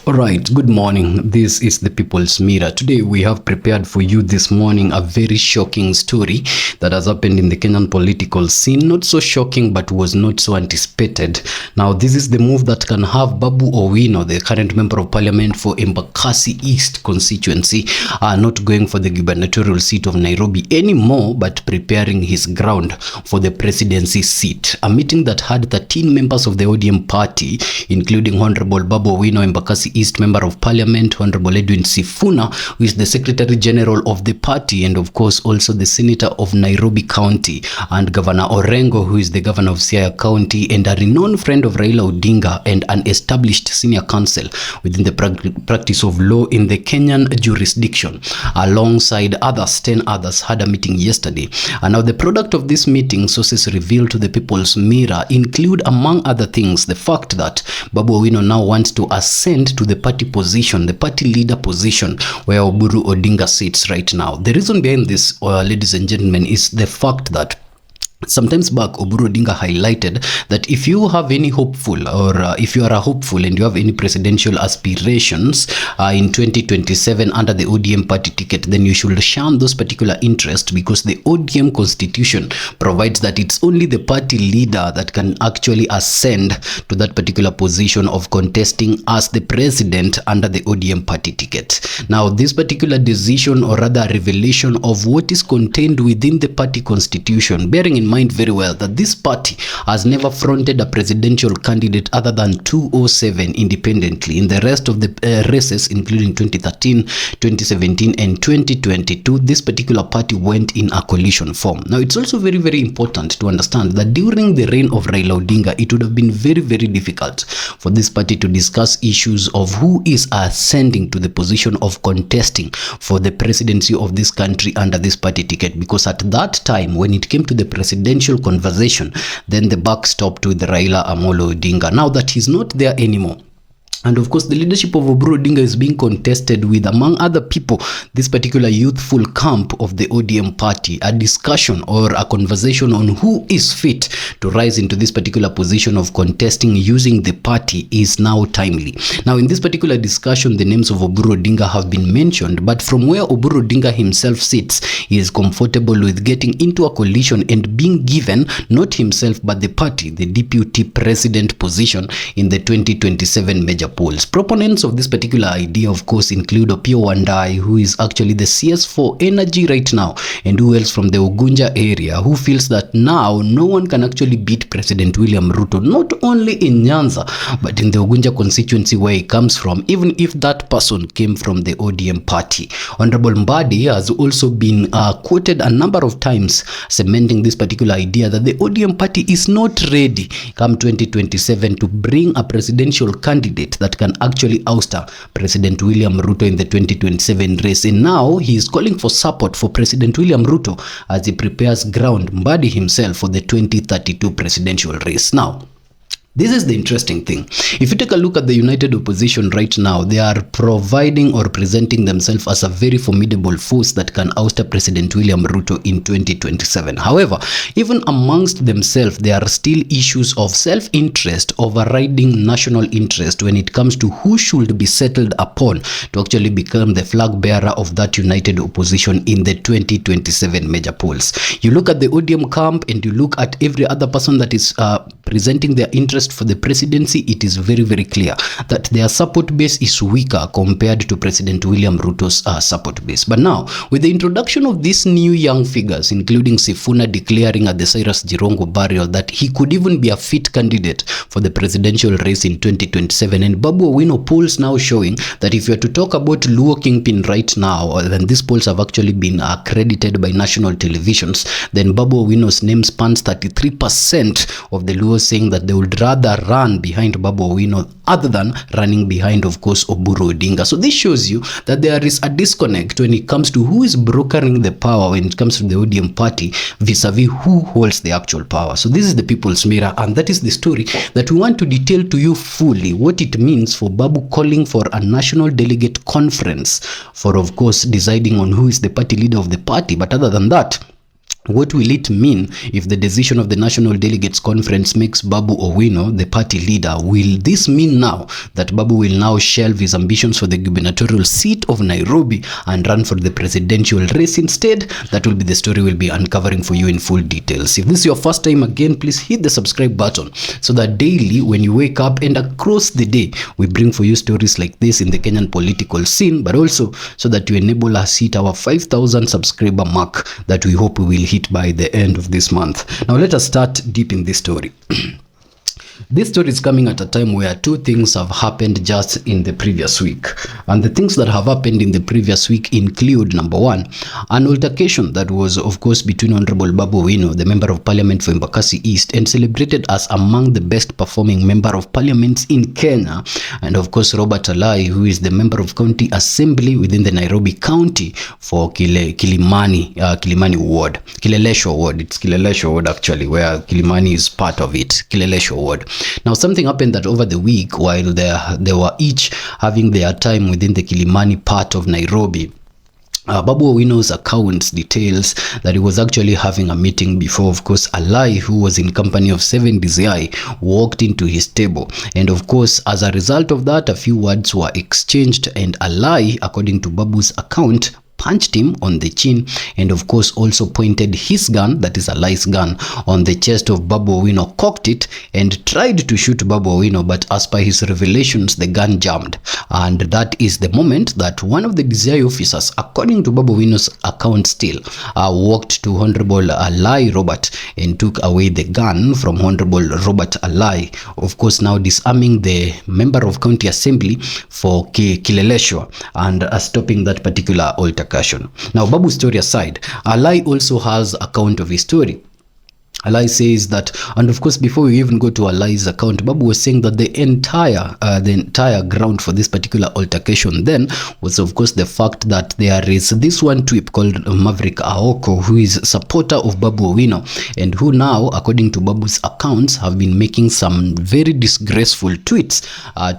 Alright, good morning. This is the People's Mirror. Today we have prepared for you this morning a very shocking story that has happened in the Kenyan political scene. Not so shocking, but was not so anticipated. Now, this is the move that can have Babu Owino, the current member of parliament for Embakasi East constituency, not going for the gubernatorial seat of Nairobi anymore, but preparing his ground for the presidency seat. A meeting that had 13 members of the ODM party, including Honorable Babu Owino, Embakasi East Member of Parliament, Honorable Edwin Sifuna, who is the Secretary General of the party, and of course also the Senator of Nairobi County, and Governor Orengo, who is the Governor of Siaya County, and a renowned friend of Raila Odinga, and an established senior counsel within the practice of law in the Kenyan jurisdiction, alongside others. 10 others had a meeting yesterday. And now the product of this meeting, sources revealed to the People's Mirror, include, among other things, the fact that Babu Owino now wants to ascend to the party position, the party leader position, where Oburu Odinga sits right now. The reason behind this, ladies and gentlemen, is the fact that sometimes back, Oburu Odinga highlighted that if you have any hopeful, or if you are a hopeful and you have any presidential aspirations in 2027 under the ODM party ticket, then you should shun those particular interests, because the ODM constitution provides that it's only the party leader that can actually ascend to that particular position of contesting as the president under the ODM party ticket. Now, this particular decision, or rather revelation of what is contained within the party constitution, bearing in mind very well that this party has never fronted a presidential candidate other than 2007 independently. In the rest of the races, including 2013, 2017 and 2022, this particular party went in a coalition form. Now, it's also very, very important to understand that during the reign of Raila Odinga, it would have been very, very difficult for this party to discuss issues of who is ascending to the position of contesting for the presidency of this country under this party ticket, because at that time, when it came to the presidential conversation, then the buck stopped with Raila Amolo Odinga. Now that he's not there anymore, and of course, the leadership of Oburu Odinga is being contested with, among other people, this particular youthful camp of the ODM party. A discussion or a conversation on who is fit to rise into this particular position of contesting using the party is now timely. Now, in this particular discussion, the names of Oburu Odinga have been mentioned, but from where Oburu Odinga himself sits, he is comfortable with getting into a coalition and being given, not himself, but the party, the deputy president position in the 2027 major polls. Proponents of this particular idea, of course, include Opio Wandai, who is actually the CS for energy right now, and who else from the Ugunja area, who feels that now no one can actually beat President William Ruto, not only in Nyanza, but in the Ugunja constituency where he comes from, even if that person came from the ODM party. Honorable Mbadi has also been quoted a number of times, cementing this particular idea that the ODM party is not ready come 2027 to bring a presidential candidate that can actually ouster President William Ruto in the 2027 race. And now he is calling for support for President William Ruto as he prepares ground, Mbadi himself, for the 2032 presidential race. Now, this is the interesting thing. If you take a look at the united opposition right now, they are providing or presenting themselves as a very formidable force that can ouster President William Ruto in 2027. However, even amongst themselves, there are still issues of self-interest overriding national interest when it comes to who should be settled upon to actually become the flag bearer of that united opposition in the 2027 major polls. You look at the ODM camp and you look at every other person that is presenting their interest for the presidency, it is very, very clear that their support base is weaker compared to President William Ruto's support base. But now, with the introduction of these new young figures, including Sifuna declaring at the Cyrus Jirongo burial that he could even be a fit candidate for the presidential race in 2027, and Babu Owino polls now showing that if you are to talk about Luo Kingpin right now, then these polls have actually been accredited by national televisions, then Babu Owino's name spans 33% of the Luo, saying that they would rather run behind Babu Owino other than running behind, of course, Oburu Odinga. So this shows you that there is a disconnect when it comes to who is brokering the power when it comes to the ODM party vis-a-vis who holds the actual power. So this is the People's Mirror, and that is the story that we want to detail to you fully, what it means for Babu calling for a national delegate conference for, of course, deciding on who is the party leader of the party. But other than that, What will it mean if the decision of the National Delegates Conference makes Babu Owino the party leader? Will this mean now that Babu will now shelve his ambitions for the gubernatorial seat of Nairobi and run for the presidential race instead? That will be the story we'll be uncovering for you in full details. If this is your first time again, please hit the subscribe button so that daily when you wake up and across the day, we bring for you stories like this in the Kenyan political scene, but also so that you enable us hit our 5,000 subscriber mark that we hope we will hit by the end of this month. Now let us start deep in this story. This story is coming at a time where two things have happened just in the previous week. And the things that have happened in the previous week include, number one, an altercation that was, of course, between Honorable Babu Owino, the Member of Parliament for Embakasi East, and celebrated as among the best performing Member of Parliaments in Kenya, and of course, Robert Alai, who is the Member of County Assembly within the Nairobi County for Kilimani Ward. Kileleshwa Ward. It's Kileleshwa Ward actually, where Kilimani is part of it. Kileleshwa Ward. Now, something happened that over the week, while they were each having their time within the Kilimani part of Nairobi, Babu Owino's account details that he was actually having a meeting before, of course, Alai, who was in company of 7 DCI, walked into his table. And of course, as a result of that, a few words were exchanged, and Alai, according to Babu's account, punched him on the chin, and of course also pointed his gun, that is Alai's gun, on the chest of Babu Owino, cocked it and tried to shoot Babu Owino, but as per his revelations, the gun jammed. And that is the moment that one of the DCI officers, according to Babu Owino's account still, walked to Honorable Alai Robert and took away the gun from Honorable Robert Alai, of course now disarming the Member of County Assembly for Kileleshwa and stopping that particular altercation. Now, Babu's story aside, Alai also has account of his story. Alai says that, and of course, before we even go to Alai's account, Babu was saying that the entire ground for this particular altercation then was, of course, the fact that there is this one tweep called Maverick Aoko, who is a supporter of Babu Owino, and who now, according to Babu's accounts, have been making some very disgraceful tweets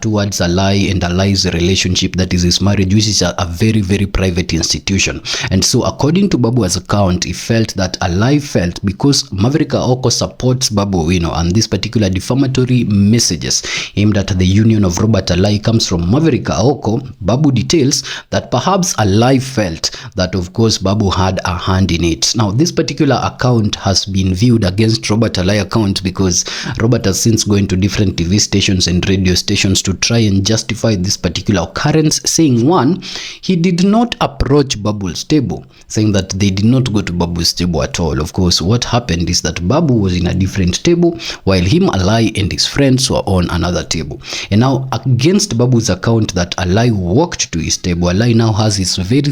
towards Alai and Alai's relationship, that is his marriage, which is a very, very private institution. And so, according to Babu's account, he felt that Alai felt because Maverick Aoko supports Babu Owino, and these particular defamatory messages aimed at the union of Robert Alai comes from Maverick Aoko. Babu details that perhaps Alai felt that, of course, Babu had a hand in it. Now, this particular account has been viewed against Robert Alai account because Robert has since gone to different TV stations and radio stations to try and justify this particular occurrence, saying, one, he did not approach Babu's table, saying that they did not go to Babu's table at all. Of course, what happened is that Babu was in a different table while him, Alai, and his friends were on another table. And now, against Babu's account that Alai walked to his table, Alai now has his very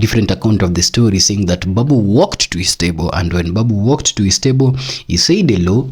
different account of the story, saying that Babu walked to his table, and when Babu walked to his table, he said hello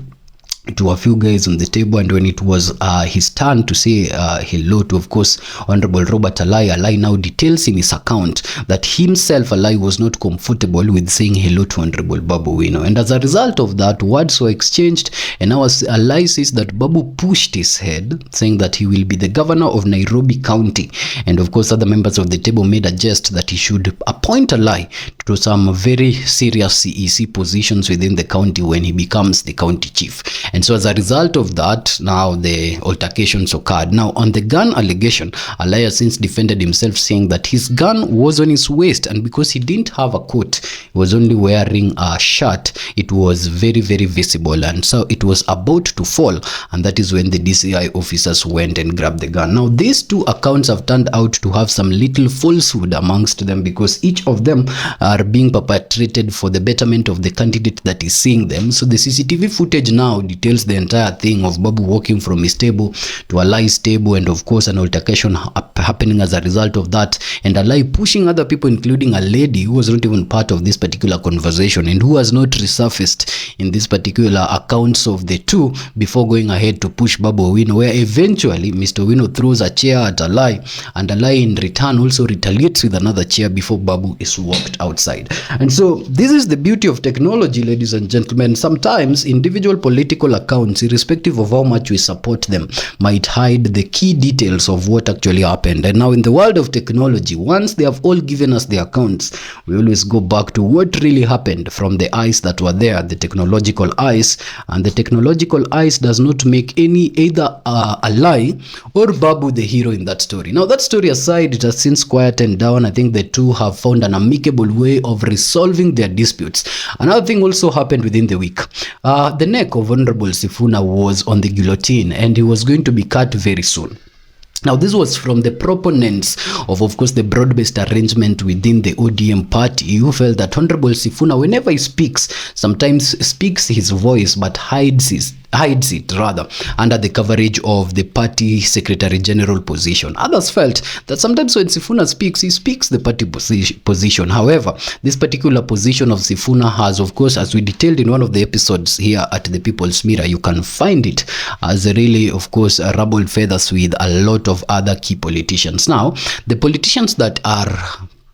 to a few guys on the table, and when it was his turn to say hello to, of course, Honorable Robert Alai, Alai now details in his account that himself, Alai, was not comfortable with saying hello to Honorable Babu Owino, and as a result of that, words were exchanged, and now Alai says that Babu pushed his head, saying that he will be the governor of Nairobi County, and of course other members of the table made a jest that he should appoint Alai to some very serious CEC positions within the county when he becomes the county chief. And so as a result of that, now the altercations occurred. Now, on the gun allegation, Alai has since defended himself, saying that his gun was on his waist, and because he didn't have a coat, he was only wearing a shirt, it was very, very visible, and so it was about to fall, and that is when the DCI officers went and grabbed the gun. Now, these two accounts have turned out to have some little falsehood amongst them, because each of them are being perpetrated for the betterment of the candidate that is seeing them. So the CCTV footage now details the entire thing of Babu walking from his table to Alai's table, and of course an altercation happening as a result of that, and Alai pushing other people, including a lady who was not even part of this particular conversation and who has not resurfaced in this particular accounts of the two, before going ahead to push Babu Owino, where eventually Mr. Owino throws a chair at Alai, and Alai in return also retaliates with another chair before Babu is walked outside. And so this is the beauty of technology, ladies and gentlemen. Sometimes individual political political accounts, irrespective of how much we support them, might hide the key details of what actually happened. And now in the world of technology, once they have all given us the accounts, we always go back to what really happened from the eyes that were there, the technological eyes. And the technological eyes does not make either Alai or Babu the hero in that story. Now that story aside, it has since quietened down. I think the two have found an amicable way of resolving their disputes. Another thing also happened within the week. The neck of Honorable Sifuna was on the guillotine, and he was going to be cut very soon. Now, this was from the proponents of course, the broad-based arrangement within the ODM party, who felt that Honorable Sifuna, whenever he speaks, sometimes speaks his voice but hides it under the coverage of the party secretary general position. Others felt that sometimes when Sifuna speaks, he speaks the party position. However, this particular position of Sifuna has, of course, as we detailed in one of the episodes here at the People's Mirror, you can find it as really, of course, ruffled feathers with a lot of other key politicians. Now, the politicians that are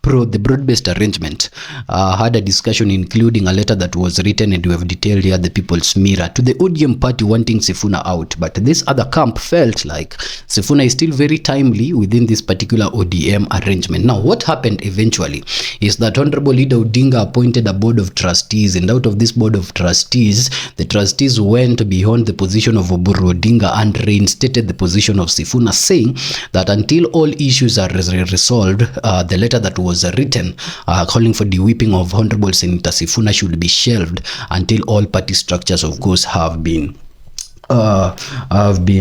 the broad-based arrangement had a discussion, including a letter that was written, and we have detailed here the People's Mirror, to the ODM party wanting Sifuna out. But this other camp felt like Sifuna is still very timely within this particular ODM arrangement. Now, what happened eventually is that Honorable Leader Odinga appointed a board of trustees, and out of this board of trustees, the trustees went beyond the position of Oburu Odinga and reinstated the position of Sifuna, saying that until all issues are resolved, the letter that was written calling for the whipping of Honorable Senator Sifuna should be shelved until all party structures, of course, have been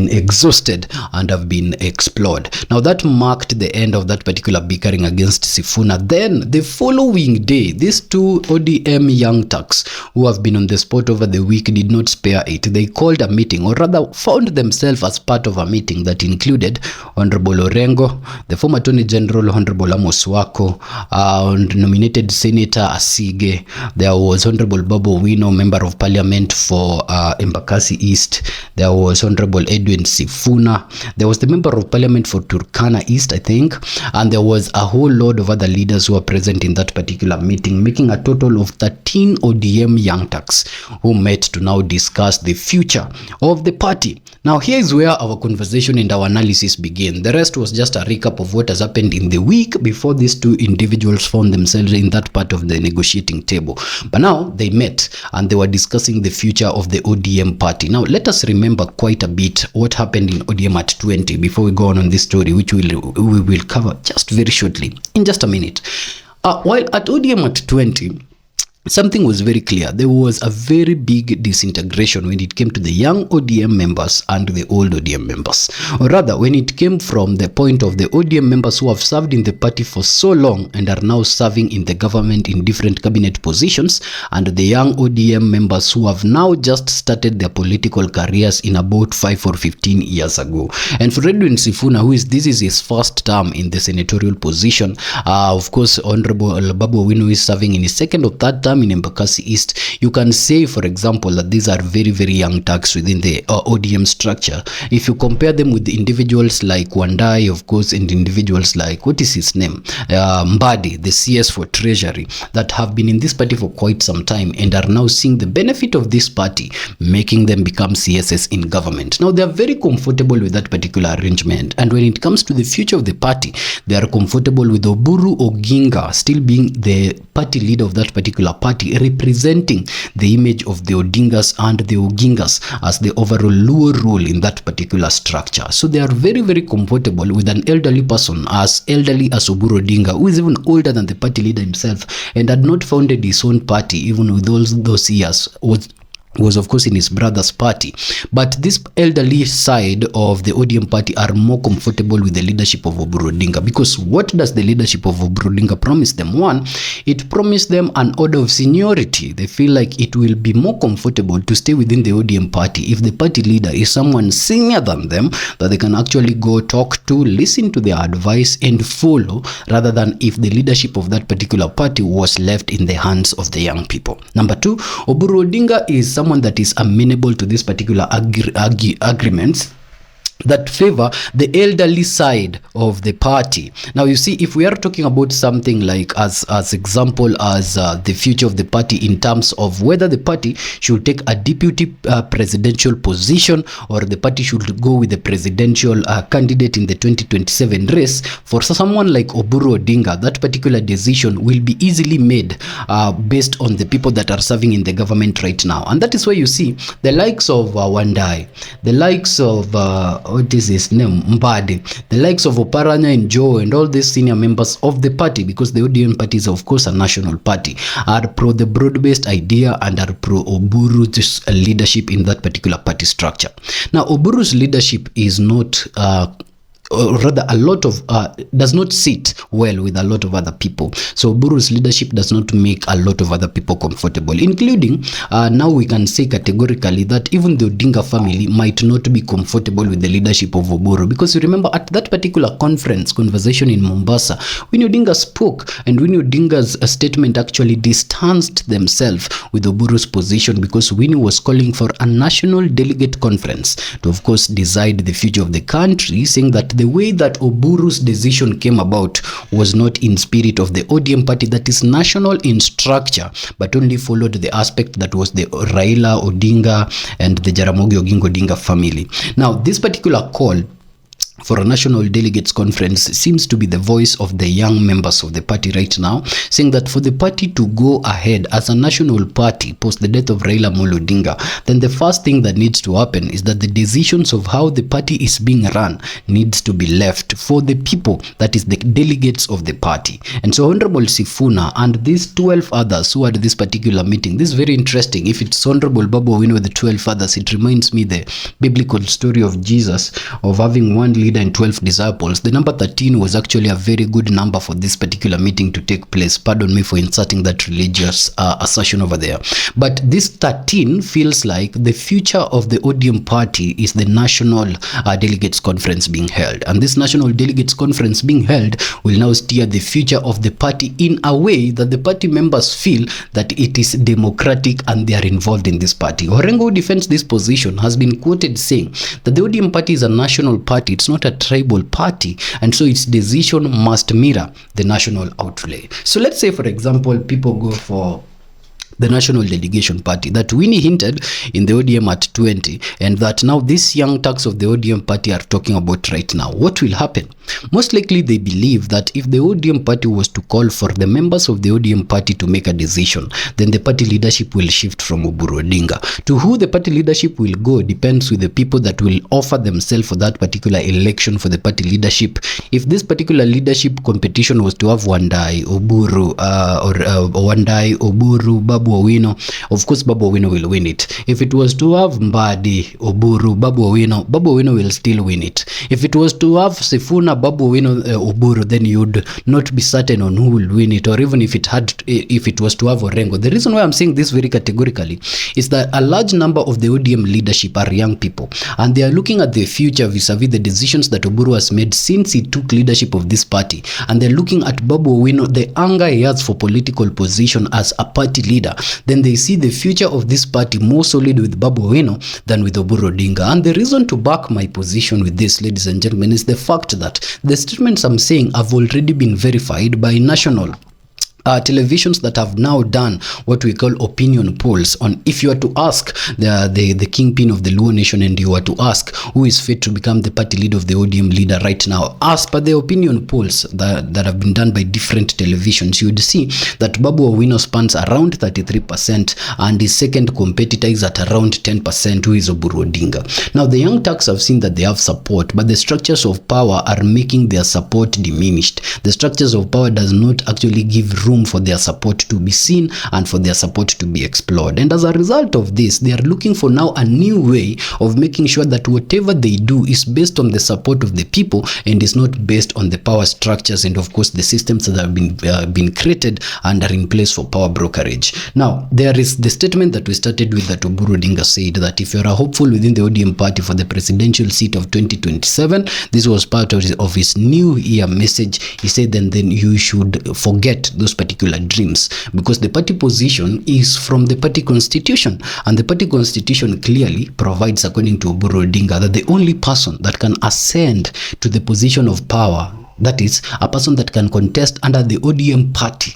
exhausted and have been explored. Now that marked the end of that particular bickering against Sifuna. Then the following day, these two ODM young tucks who have been on the spot over the week did not spare it. They called a meeting, or rather found themselves as part of a meeting that included Honorable Orengo, the former Attorney General Honorable Amos Wako, nominated Senator Asige. There was Honorable Babu Owino, Member of Parliament for Embakasi East. There was Honorable Edwin Sifuna. There was the Member of Parliament for Turkana East, I think. And there was a whole load of other leaders who were present in that particular meeting, making a total of 13 ODM young tucks who met to now discuss the future of the party. Now, here is where our conversation and our analysis begin. The rest was just a recap of what has happened in the week before these two individuals found themselves in that part of the negotiating table. But now they met and they were discussing the future of the ODM party. Now, let us remember quite a bit what happened in ODM at 20 before we go on this story, which we will cover just very shortly in just a minute. While at ODM at 20, something was very clear. There was a very big disintegration when it came to the young ODM members and the old ODM members. Or rather, when it came from the point of the ODM members who have served in the party for so long and are now serving in the government in different cabinet positions, and the young ODM members who have now just started their political careers in about 5 or 15 years ago. And for Edwin Sifuna, this is his first term in the senatorial position, of course, Honorable Babu Owino is serving in his second or third term in Embakasi East. You can say, for example, that these are very, very young tucks within the ODM structure. If you compare them with the individuals like Wandai, of course, and individuals like, what is his name? Mbadi, the CS for Treasury, that have been in this party for quite some time and are now seeing the benefit of this party, making them become CSS in government. Now, they are very comfortable with that particular arrangement. And when it comes to the future of the party, they are comfortable with Oburu Oginga still being the party leader of that particular party, representing the image of the Odingas and the Ogingas as the overall Luo rule in that particular structure. So they are very, very comfortable with an elderly person as elderly as Oburu Odinga, who is even older than the party leader himself and had not founded his own party even with those years, was of course in his brother's party. But this elderly side of the ODM party are more comfortable with the leadership of Oburu Odinga, because what does the leadership of Oburu Odinga promise them? One, it promised them an order of seniority. They feel like it will be more comfortable to stay within the ODM party if the party leader is someone senior than them, that they can actually go talk to, listen to their advice and follow, rather than if the leadership of that particular party was left in the hands of the young people. Number two, Oburu Odinga is someone that is amenable to this particular agreements, that favor the elderly side of the party. Now you see, if we are talking about something like as example as the future of the party in terms of whether the party should take a deputy presidential position or the party should go with the presidential candidate in the 2027 race, for someone like Oburu Odinga, that particular decision will be easily made based on the people that are serving in the government right now. And that is why you see the likes of Wandai, the likes of what is his name, Mbadi, the likes of Oparanya and Joe and all these senior members of the party, because the ODM party is of course a national party, are pro the broad-based idea and are pro Oburu's leadership in that particular party structure. Now Oburu's leadership is not or rather a lot of does not sit well with a lot of other people. So Oburu's leadership does not make a lot of other people comfortable, including now we can say categorically that even the Odinga family might not be comfortable with the leadership of Oburu, because you remember at that particular conversation in Mombasa, when Odinga spoke and when Odinga's statement actually distanced themselves with Oburu's position, because Winnie was calling for a national delegate conference to of course decide the future of the country, saying that the way that Oburu's decision came about was not in spirit of the ODM party that is national in structure, but only followed the aspect that was the Raila Odinga and the Jaramogi Oginga Odinga family. Now, this particular call for a national delegates conference seems to be the voice of the young members of the party right now, saying that for the party to go ahead as a national party post the death of Raila Amolo Odinga, then the first thing that needs to happen is that the decisions of how the party is being run needs to be left for the people, that is the delegates of the party. And so Honorable Sifuna and these 12 others who had this particular meeting, this is very interesting. If it's Honorable Babu Owino with the 12 others, it reminds me the biblical story of Jesus of having one leader and 12 disciples. The number 13 was actually a very good number for this particular meeting to take place. Pardon me for inserting that religious assertion over there. But this 13 feels like the future of the ODM party is the national delegates conference being held. And this national delegates conference being held will now steer the future of the party in a way that the party members feel that it is democratic and they are involved in this party. Orengo, who defends this position, has been quoted saying that the ODM party is a national party. It's not a tribal party, and so its decision must mirror the national outlay. So let's say, for example, people go for the national delegation party that Winnie hinted in the ODM at 20, and that now these young thugs of the ODM party are talking about right now. What will happen? Most likely they believe that if the ODM party was to call for the members of the ODM party to make a decision, then the party leadership will shift from Oburu Odinga. To who the party leadership will go depends with the people that will offer themselves for that particular election for the party leadership. If this particular leadership competition was to have Wandai, Oburu, Wandai, Oburu, Babu Owino, of course Babu Owino will win it. If it was to have Mbadi, Oburu, Babu Owino will still win it. If it was to have Sifuna, Babu Owino, Oburu, then you'd not be certain on who will win it, or even if it was to have Orengo. The reason why I'm saying this very categorically is that a large number of the ODM leadership are young people, and they are looking at the future vis-a-vis the decisions that Oburu has made since he took leadership of this party, and they're looking at Babu Owino, the anger he has for political position as a party leader. Then they see the future of this party more solid with Babu Owino than with Oburu Odinga. And the reason to back my position with this, ladies and gentlemen, is the fact that the statements I'm saying have already been verified by national televisions that have now done what we call opinion polls on if you are to ask the kingpin of the Luo nation and you are to ask who is fit to become the party leader of the ODM leader right now, as per the opinion polls that have been done by different televisions, you would see that Babu Owino spans around 33% and his second competitor is at around 10%, who is Oburu Odinga. Now the young Turks have seen that they have support, but the structures of power are making their support diminished. The structures of power does not actually give room for their support to be seen and for their support to be explored. And as a result of this, they are looking for now a new way of making sure that whatever they do is based on the support of the people and is not based on the power structures and of course the systems that have been created and are in place for power brokerage. Now there is the statement that we started with that Oburu Odinga said that if you're a hopeful within the ODM party for the presidential seat of 2027, this was part of his new year message. He said then you should forget those particular dreams, because the party position is from the party constitution, and the party constitution clearly provides, according to Oburu Odinga, that the only person that can ascend to the position of power, that is a person that can contest under the ODM party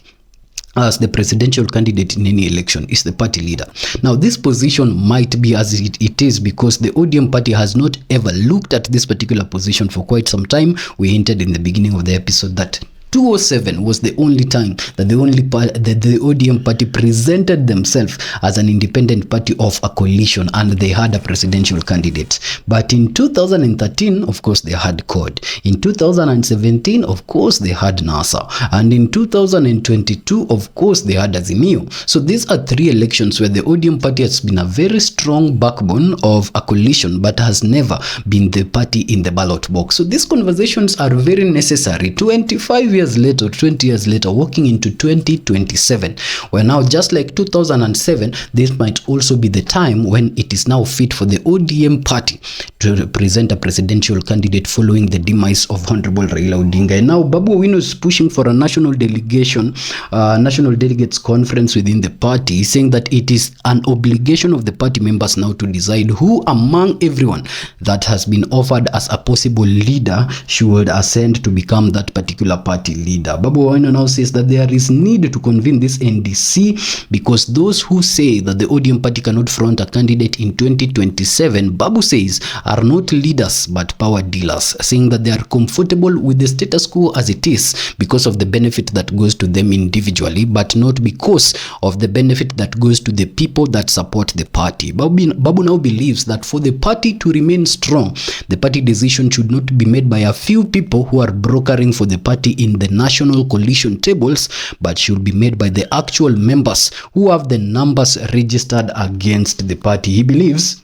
as the presidential candidate in any election, is the party leader. Now, this position might be as it is because the ODM party has not ever looked at this particular position for quite some time. We hinted in the beginning of the episode that 2007 was the only time that the ODM party presented themselves as an independent party of a coalition, and they had a presidential candidate. But in 2013, of course, they had CORD. In 2017, of course, they had NASA. And in 2022, of course, they had Azimio. So these are three elections where the ODM party has been a very strong backbone of a coalition, but has never been the party in the ballot box. So these conversations are very necessary. 25 years later, 20 years later, walking into 2027, where now, just like 2007, this might also be the time when it is now fit for the ODM party to present a presidential candidate following the demise of Honorable Raila Odinga. And now Babu Owino is pushing for a national delegation, national delegates conference within the party, saying that it is an obligation of the party members now to decide who among everyone that has been offered as a possible leader should ascend to become that particular party leader. Babu Owino now says that there is need to convene this NDC because those who say that the ODM party cannot front a candidate in 2027, Babu says, are not leaders but power dealers, saying that they are comfortable with the status quo as it is because of the benefit that goes to them individually, but not because of the benefit that goes to the people that support the party. Babu now believes that for the party to remain strong, the party decision should not be made by a few people who are brokering for the party in the national coalition tables, but should be made by the actual members who have the numbers registered against the party. He believes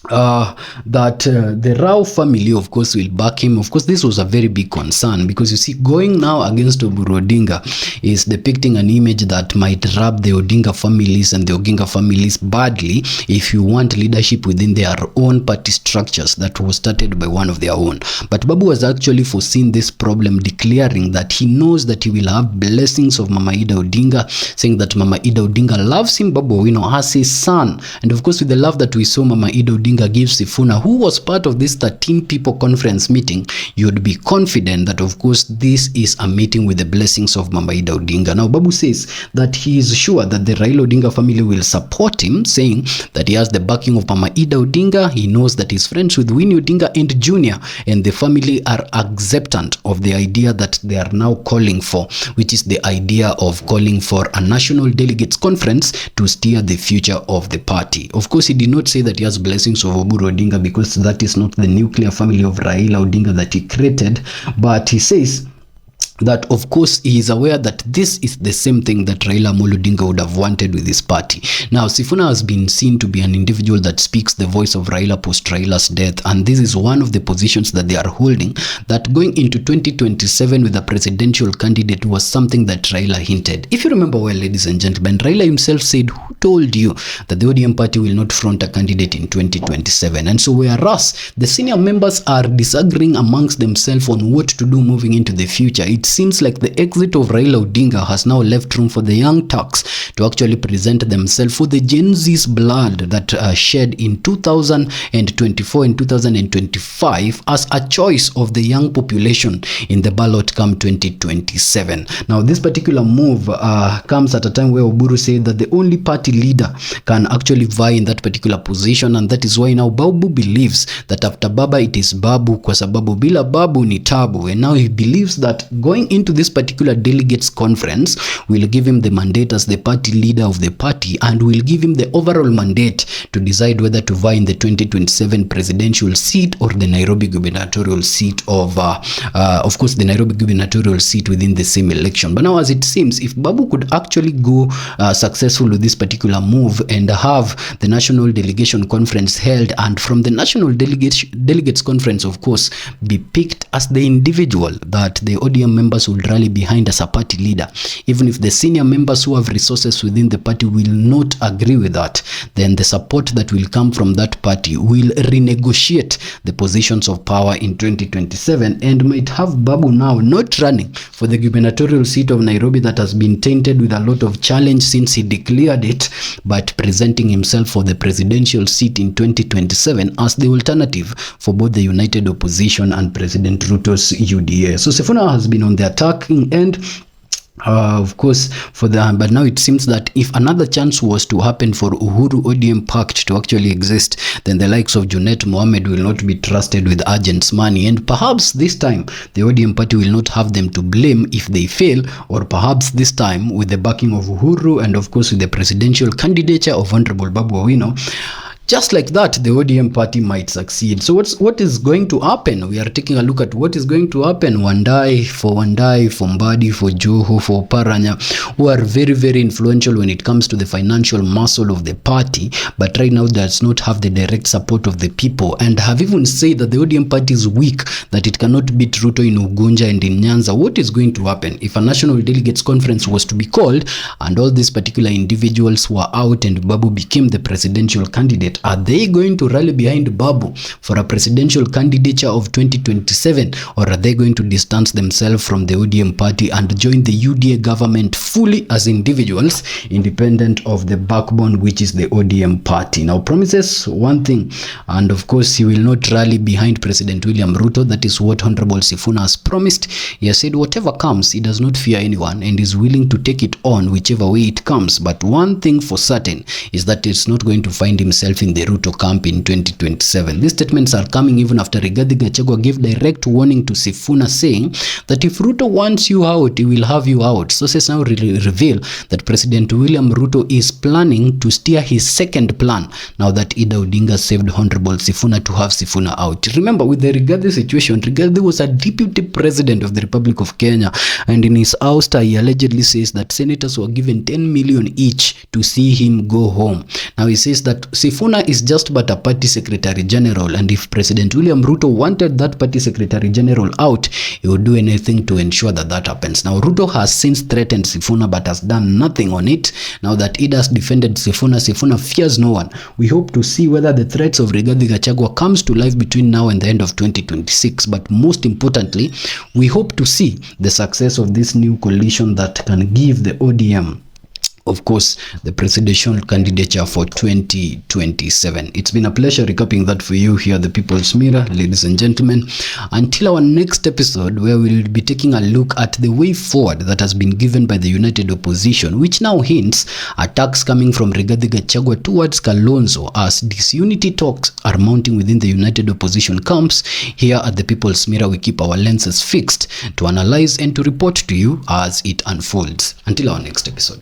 that the Rao family, of course, will back him. Of course, this was a very big concern because, you see, going now against Oburu Odinga is depicting an image that might rub the Odinga families and the Oginga families badly if you want leadership within their own party structures that was started by one of their own. But Babu has actually foreseen this problem, declaring that he knows that he will have blessings of Mama Ida Odinga, saying that Mama Ida Odinga loves him, Babu Owino, as his son. And of course, with the love that we saw Mama Ida Odinga gives Sifuna, who was part of this 13 people conference meeting, you'd be confident that, of course, this is a meeting with the blessings of Mama Ida Odinga. Now, Babu says that he is sure that the Raila Odinga family will support him, saying that he has the backing of Mama Ida Odinga. He knows that he's friends with Winnie Odinga and Junior, and the family are acceptant of the idea that they are now calling for, which is the idea of calling for a national delegates conference to steer the future of the party. Of course, he did not say that he has blessings of Oburu Odinga because that is not the nuclear family of Raila Odinga that he created, but he says that, of course, he is aware that this is the same thing that Raila Amolo Odinga would have wanted with his party. Now, Sifuna has been seen to be an individual that speaks the voice of Raila post Raila's death, and this is one of the positions that they are holding, that going into 2027 with a presidential candidate was something that Raila hinted. If you remember well, ladies and gentlemen, Raila himself said, who told you that the ODM party will not front a candidate in 2027? And so whereas the senior members are disagreeing amongst themselves on what to do moving into the future, it seems like the exit of Raila Odinga has now left room for the young Turks to actually present themselves for the Gen Z's blood that shed in 2024 and 2025 as a choice of the young population in the ballot come 2027. Now, this particular move comes at a time where Oburu said that the only party leader can actually vie in that particular position, and that is why now Babu believes that after Baba it is Babu, kwa sababu bila Babu ni tabu. And now he believes that going into this particular delegates conference will give him the mandate as the party leader of the party, and will give him the overall mandate to decide whether to vie in the 2027 presidential seat or the Nairobi gubernatorial seat of course, the Nairobi gubernatorial seat within the same election. But now, as it seems, if Babu could actually go successful with this particular move and have the national delegation conference held, and from the national delegates conference, of course, be picked as the individual that the ODM members would rally behind as a party leader, even if the senior members who have resources within the party will not agree with that, then the support that will come from that party will renegotiate the positions of power in 2027 and might have Babu now not running for the gubernatorial seat of Nairobi that has been tainted with a lot of challenge since he declared it, but presenting himself for the presidential seat in 2027 as the alternative for both the united opposition and President Ruto's UDA. So Sifuna has been on the attacking end, of course, but now it seems that if another chance was to happen for Uhuru ODM Pact to actually exist, then the likes of Junet Mohammed will not be trusted with agents' money, and perhaps this time the ODM party will not have them to blame if they fail, or perhaps this time with the backing of Uhuru and of course with the presidential candidature of Honorable Babu Owino, just like that, the ODM party might succeed. So what is going to happen? We are taking a look at what is going to happen. Wandai, for Mbadi, for Joho, for Paranya, who are very, very influential when it comes to the financial muscle of the party, but right now does not have the direct support of the people, and have even said that the ODM party is weak, that it cannot beat Ruto in Ugunja and in Nyanza. What is going to happen if a national delegates conference was to be called and all these particular individuals were out and Babu became the presidential candidate? Are they going to rally behind Babu for a presidential candidature of 2027, or are they going to distance themselves from the ODM party and join the UDA government fully as individuals, independent of the backbone, which is the ODM party? Now, promises one thing, and of course he will not rally behind President William Ruto. That is what Honorable Sifuna has promised. He has said whatever comes, he does not fear anyone and is willing to take it on whichever way it comes. But one thing for certain is that it's not going to find himself in the Ruto camp in 2027. These statements are coming even after Rigathi Gachagua gave direct warning to Sifuna, saying that if Ruto wants you out, he will have you out. Sources now reveal that President William Ruto is planning to steer his second plan now that Ida Odinga saved Honorable Sifuna to have Sifuna out. Remember, with the Rigathi situation, Rigathi was a deputy president of the Republic of Kenya, and in his ouster, he allegedly says that senators were given 10 million each to see him go home. Now he says that Sifuna is just but a party secretary general, and if President William Ruto wanted that party secretary general out, he would do anything to ensure that that happens. Now Ruto has since threatened Sifuna but has done nothing on it. Now that Ida has defended Sifuna, Sifuna fears no one. We hope to see whether the threats of Rigathi Gachagua comes to life between now and the end of 2026, but most importantly, we hope to see the success of this new coalition that can give the ODM, of course, the presidential candidature for 2027. It's been a pleasure recapping that for you here at the People's Mirror, ladies and gentlemen. Until our next episode, where we'll be taking a look at the way forward that has been given by the united opposition, which now hints attacks coming from Rigathi Gachagua towards Kalonzo as disunity talks are mounting within the united opposition camps. Here at the People's Mirror, we keep our lenses fixed to analyze and to report to you as it unfolds. Until our next episode.